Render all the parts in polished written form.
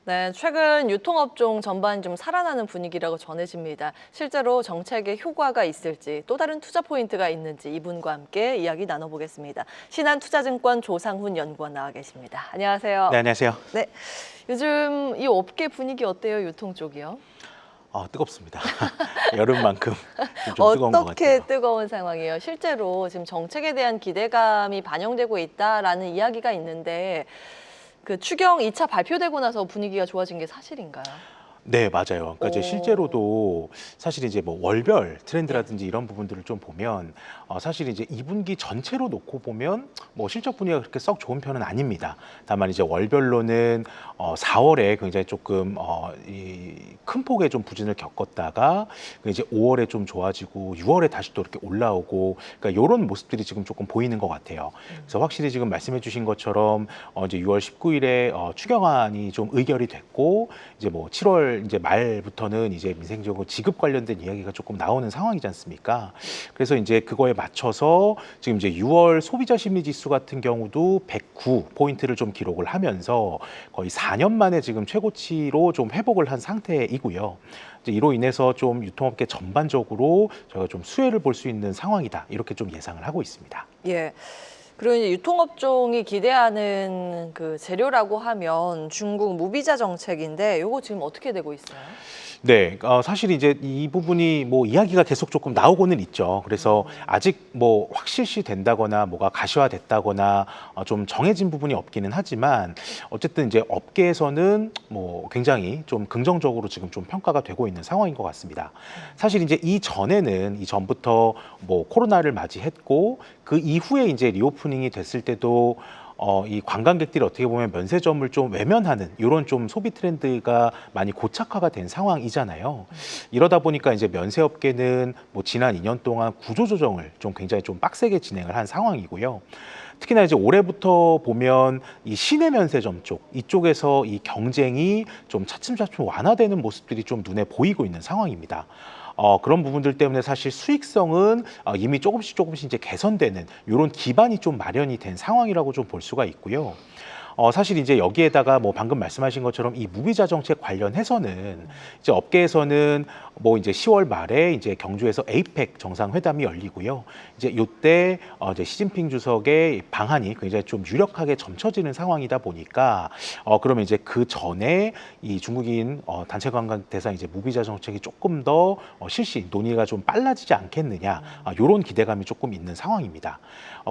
네, 최근 유통업종 전반이 좀 살아나는 분위기라고 전해집니다. 실제로 정책에 효과가 있을지 또 다른 투자 포인트가 있는지 이분과 함께 이야기 나눠보겠습니다. 신한투자증권 조상훈 연구원 나와 계십니다. 안녕하세요. 네, 안녕하세요. 네, 요즘 이 업계 분위기 어때요? 유통 쪽이요? 뜨겁습니다. 여름만큼 좀 뜨거운 것 어떻게 같아요. 뜨거운 상황이에요? 실제로 지금 정책에 대한 기대감이 반영되고 있다라는 이야기가 있는데 그 추경 2차 발표되고 나서 분위기가 좋아진 게 사실인가요? 네, 맞아요. 그러니까 이제 오. 실제로도 사실 이제 뭐 월별 네. 트렌드라든지 이런 부분들을 좀 보면 사실 이제 2분기 전체로 놓고 보면 뭐 실적 분위기가 그렇게 썩 좋은 편은 아닙니다. 다만 이제 월별로는 4월에 굉장히 조금 이 큰 폭의 좀 부진을 겪었다가 이제 5월에 좀 좋아지고 6월에 다시 또 이렇게 올라오고 그러니까 이런 모습들이 지금 조금 보이는 것 같아요. 그래서 확실히 지금 말씀해주신 것처럼 이제 6월 19일에 추경안이 좀 의결이 됐고 이제 뭐 7월 이제 말부터는 이제 민생지원금 지급 관련된 이야기가 조금 나오는 상황이지 않습니까? 그래서 이제 그거에 맞춰서 지금 이제 6월 소비자 심리 지수 같은 경우도 109 포인트를 좀 기록을 하면서 거의 4년 만에 지금 최고치로 좀 회복을 한 상태이고요. 이제 이로 인해서 좀 유통업계 전반적으로 저희가 좀 수혜를 볼 수 있는 상황이다. 이렇게 좀 예상을 하고 있습니다. 예. 그리고 이제 유통업종이 기대하는 그 재료라고 하면 중국 무비자 정책인데 요거 지금 어떻게 되고 있어요? 네, 사실 이제 이 부분이 뭐 이야기가 계속 조금 나오고는 있죠. 그래서 아직 뭐 확실시 된다거나 뭐가 가시화됐다거나 좀 정해진 부분이 없기는 하지만 어쨌든 이제 업계에서는 뭐 굉장히 좀 긍정적으로 지금 좀 평가가 되고 있는 상황인 것 같습니다. 사실 이제 이전부터 뭐 코로나를 맞이했고 그 이후에 이제 리오프닝이 됐을 때도 이 관광객들이 어떻게 보면 면세점을 좀 외면하는 이런 좀 소비 트렌드가 많이 고착화가 된 상황이잖아요. 이러다 보니까 이제 면세업계는 뭐 지난 2년 동안 구조조정을 좀 굉장히 좀 빡세게 진행을 한 상황이고요. 특히나 이제 올해부터 보면 이 시내 면세점 쪽 이쪽에서 이 경쟁이 좀 차츰차츰 완화되는 모습들이 좀 눈에 보이고 있는 상황입니다. 그런 부분들 때문에 사실 수익성은 이미 조금씩 이제 개선되는 이런 기반이 좀 마련이 된 상황이라고 좀 볼 수가 있고요. 사실 이제 여기에다가 뭐 방금 말씀하신 것처럼 이 무비자 정책 관련해서는 이제 업계에서는 뭐 이제 10월 말에 이제 경주에서 에이펙 정상회담이 열리고요. 이제 이때 이제 시진핑 주석의 방한이 굉장히 좀 유력하게 점쳐지는 상황이다 보니까 그러면 이제 그 전에 이 중국인 단체 관광 대상 이제 무비자 정책이 조금 더 실시 논의가 좀 빨라지지 않겠느냐 이런 기대감이 조금 있는 상황입니다.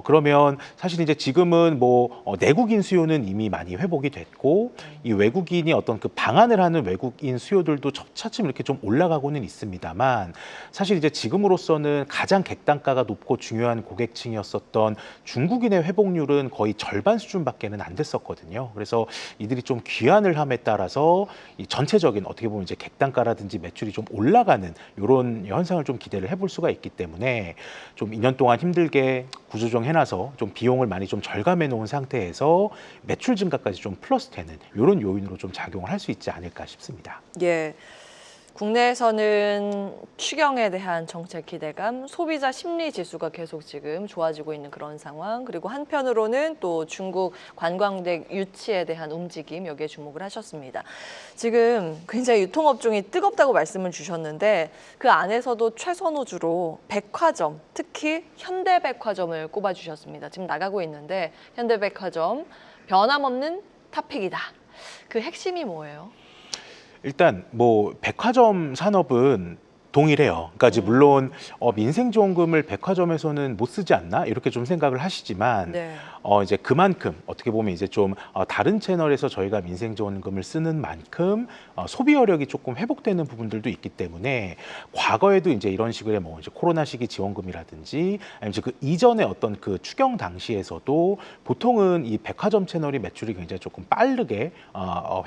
그러면 사실 이제 지금은 뭐 내국인 수요는 이미 많이 회복이 됐고 이 외국인이 어떤 그 방한을 하는 외국인 수요들도 차츰 이렇게 좀 올라가고는 있습니다만 사실 이제 지금으로서는 가장 객단가가 높고 중요한 고객층이었었던 중국인의 회복률은 거의 절반 수준밖에는 안 됐었거든요. 그래서 이들이 좀 귀환을 함에 따라서 이 전체적인 어떻게 보면 이제 객단가라든지 매출이 좀 올라가는 이런 현상을 좀 기대를 해볼 수가 있기 때문에 좀 2년 동안 힘들게 구조조정 해놔서 좀 비용을 많이 좀 절감해 놓은 상태에서 매출 증가까지 좀 플러스 되는 이런 요인으로 좀 작용을 할 수 있지 않을까 싶습니다. 예. 국내에서는 추경에 대한 정책 기대감, 소비자 심리 지수가 계속 지금 좋아지고 있는 그런 상황, 그리고 한편으로는 또 중국 관광객 유치에 대한 움직임, 여기에 주목을 하셨습니다. 지금 굉장히 유통업종이 뜨겁다고 말씀을 주셨는데 그 안에서도 최선호주로 백화점, 특히 현대백화점을 꼽아주셨습니다. 지금 나가고 있는데 현대백화점 변함없는 탑픽이다. 그 핵심이 뭐예요? 일단 뭐 백화점 산업은 동일해요. 그러니까 이제 물론 민생지원금을 백화점에서는 못 쓰지 않나 이렇게 좀 생각을 하시지만 네. 이제 그만큼 어떻게 보면 이제 좀 다른 채널에서 저희가 민생지원금을 쓰는 만큼 소비 여력이 조금 회복되는 부분들도 있기 때문에 과거에도 이제 이런 식의 뭐 이제 코로나 시기 지원금이라든지 아니면 이제 그 이전에 어떤 그 추경 당시에서도 보통은 이 백화점 채널이 매출이 굉장히 조금 빠르게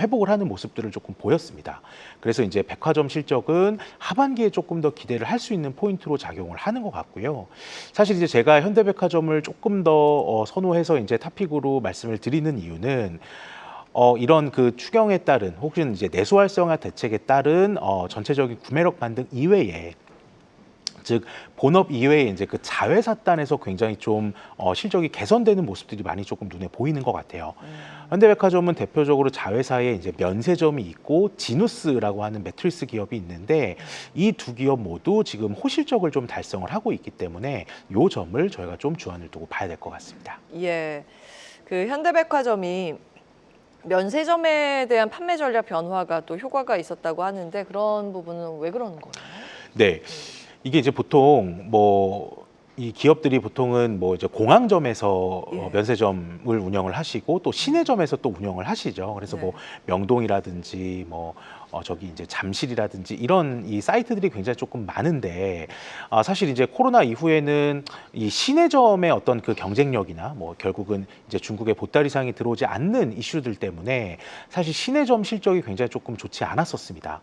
회복을 하는 모습들을 조금 보였습니다. 그래서 이제 백화점 실적은 하반기에 조금 더 기대를 할 수 있는 포인트로 작용을 하는 것 같고요. 사실 이제 제가 현대백화점을 조금 더 선호해서 이제 탑픽으로 말씀을 드리는 이유는 이런 그 추경에 따른 혹은 이제 내수 활성화 대책에 따른 전체적인 구매력 반등 이외에 즉 본업 이외에 이제 그 자회사단에서 굉장히 좀 실적이 개선되는 모습들이 많이 조금 눈에 보이는 것 같아요. 현대백화점은 대표적으로 자회사에 이제 면세점이 있고 지누스라고 하는 매트리스 기업이 있는데 이 두 기업 모두 지금 호실적을 좀 달성을 하고 있기 때문에 이 점을 저희가 좀 주안을 두고 봐야 될 것 같습니다. 예, 그 현대백화점이 면세점에 대한 판매 전략 변화가 또 효과가 있었다고 하는데 그런 부분은 왜 그러는 거예요? 네, 이게 이제 보통 뭐 이 기업들이 보통은 뭐 이제 공항점에서 예. 면세점을 운영을 하시고 또 시내점에서 또 운영을 하시죠. 그래서 네. 뭐 명동이라든지 뭐 저기 이제 잠실이라든지 이런 이 사이트들이 굉장히 조금 많은데 사실 이제 코로나 이후에는 이 시내점의 어떤 그 경쟁력이나 뭐 결국은 이제 중국의 보따리상이 들어오지 않는 이슈들 때문에 사실 시내점 실적이 굉장히 조금 좋지 않았었습니다.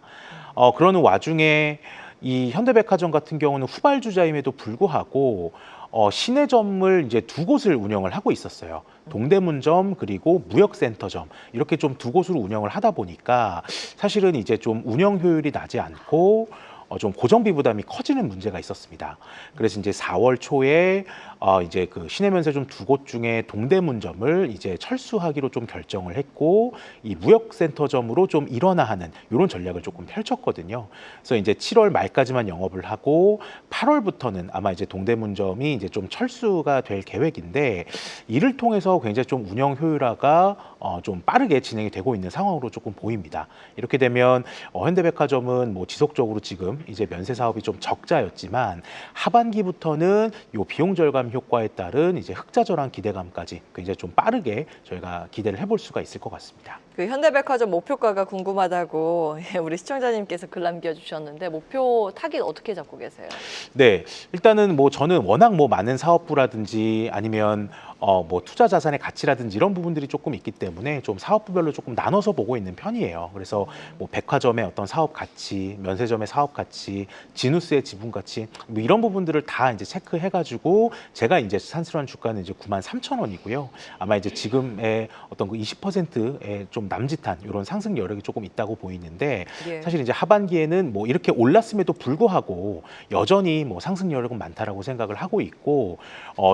그러는 와중에 이 현대백화점 같은 경우는 후발주자임에도 불구하고 시내점을 이제 두 곳을 운영을 하고 있었어요. 동대문점 그리고 무역센터점 이렇게 좀 두 곳으로 운영을 하다 보니까 사실은 이제 좀 운영 효율이 나지 않고 좀 고정비 부담이 커지는 문제가 있었습니다. 그래서 이제 4월 초에 이제 그 시내면세점 두 곳 중에 동대문점을 이제 철수하기로 좀 결정을 했고 이 무역센터점으로 좀 일원화하는 이런 전략을 조금 펼쳤거든요. 그래서 이제 7월 말까지만 영업을 하고 8월부터는 아마 이제 동대문점이 이제 좀 철수가 될 계획인데 이를 통해서 굉장히 좀 운영 효율화가 좀 빠르게 진행이 되고 있는 상황으로 조금 보입니다. 이렇게 되면 현대백화점은 뭐 지속적으로 지금 이제 면세 사업이 좀 적자였지만 하반기부터는 요 비용 절감 효과에 따른 이제 흑자 전환 기대감까지 굉장히 좀 빠르게 저희가 기대를 해볼 수가 있을 것 같습니다. 그 현대백화점 목표가가 궁금하다고 우리 시청자님께서 글 남겨주셨는데 목표 타깃 어떻게 잡고 계세요? 네, 일단은 뭐 저는 워낙 뭐 많은 사업부라든지 아니면 뭐 투자 자산의 가치라든지 이런 부분들이 조금 있기 때문에 좀 사업부별로 조금 나눠서 보고 있는 편이에요. 그래서 뭐 백화점의 어떤 사업 가치, 면세점의 사업 가치, 지누스의 지분 가치 뭐 이런 부분들을 다 이제 체크해가지고 제가 이제 산출한 주가는 이제 93,000원이고요. 아마 이제 지금의 어떤 그 20%의 좀 남짓한 이런 상승 여력이 조금 있다고 보이는데 예. 사실 이제 하반기에는 뭐 이렇게 올랐음에도 불구하고 여전히 뭐 상승 여력은 많다라고 생각을 하고 있고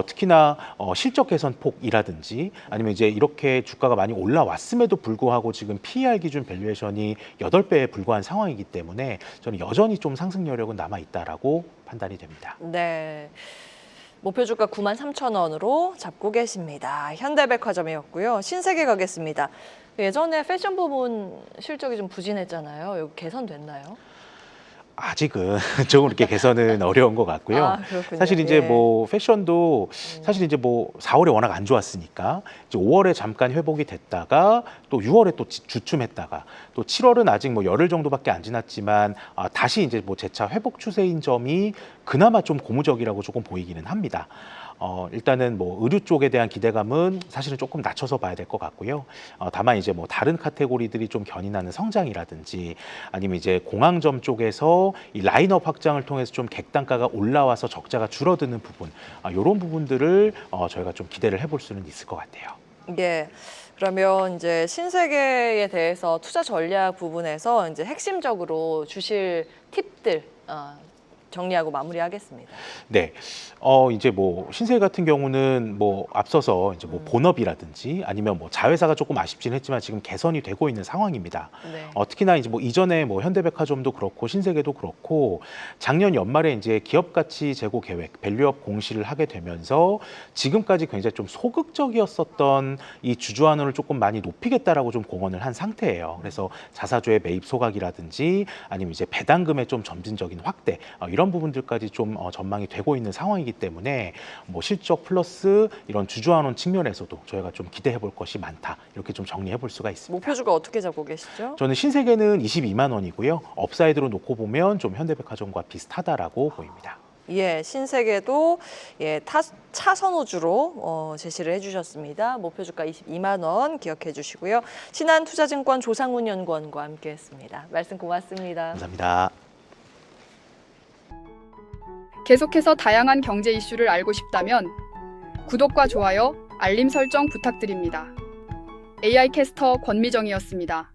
특히나 실적 개선 폭이라든지 아니면 이제 이렇게 주가가 많이 올라왔음에도 불구하고 지금 PER 기준 밸류에이션이 8배에 불과한 상황이기 때문에 저는 여전히 좀 상승 여력은 남아 있다라고 판단이 됩니다. 네. 목표 주가 93,000원으로 잡고 계십니다. 현대백화점이었고요. 신세계 가겠습니다. 예전에 패션 부분 실적이 좀 부진했잖아요. 여기 개선됐나요? 아직은 조금 이렇게 개선은 어려운 것 같고요. 아, 그렇군요. 사실 이제 예. 뭐 패션도 사실 이제 뭐 4월에 워낙 안 좋았으니까 이제 5월에 잠깐 회복이 됐다가 또 6월에 또 주춤했다가 또 7월은 아직 뭐 열흘 정도밖에 안 지났지만 다시 이제 뭐 재차 회복 추세인 점이 그나마 좀 고무적이라고 조금 보이기는 합니다. 일단은 뭐 의류 쪽에 대한 기대감은 사실은 조금 낮춰서 봐야 될 것 같고요. 다만 이제 뭐 다른 카테고리들이 좀 견인하는 성장이라든지 아니면 이제 공항점 쪽에서 이 라인업 확장을 통해서 좀 객단가가 올라와서 적자가 줄어드는 부분, 이런 부분들을 저희가 좀 기대를 해볼 수는 있을 것 같아요. 예. 그러면 이제 신세계에 대해서 투자 전략 부분에서 이제 핵심적으로 주실 팁들 정리하고 마무리하겠습니다. 네, 이제 뭐 신세계 같은 경우는 뭐 앞서서 이제 뭐 본업이라든지 아니면 뭐 자회사가 조금 아쉽긴 했지만 지금 개선이 되고 있는 상황입니다. 네. 특히나 이제 뭐 이전에 뭐 현대백화점도 그렇고 신세계도 그렇고 작년 연말에 이제 기업 가치 재고 계획, 밸류업 공시를 하게 되면서 지금까지 굉장히 좀 소극적이었었던 이 주주환원을 조금 많이 높이겠다라고 좀 공언을 한 상태예요. 그래서 자사주의 매입 소각이라든지 아니면 이제 배당금의 좀 점진적인 확대 이런 부분들까지 좀 전망이 되고 있는 상황이기 때문에 뭐 실적 플러스 이런 주주환원 측면에서도 저희가 좀 기대해 볼 것이 많다 이렇게 좀 정리해 볼 수가 있습니다. 목표주가 어떻게 잡고 계시죠? 저는 신세계는 22만 원이고요. 업사이드로 놓고 보면 좀 현대백화점과 비슷하다라고 보입니다. 예, 신세계도 예, 차선호주로 제시를 해주셨습니다. 목표 주가 22만 원 기억해 주시고요. 신한투자증권 조상훈 연구원과 함께했습니다. 말씀 고맙습니다. 감사합니다. 계속해서 다양한 경제 이슈를 알고 싶다면 구독과 좋아요, 알림 설정 부탁드립니다. AI 캐스터 권미정이었습니다.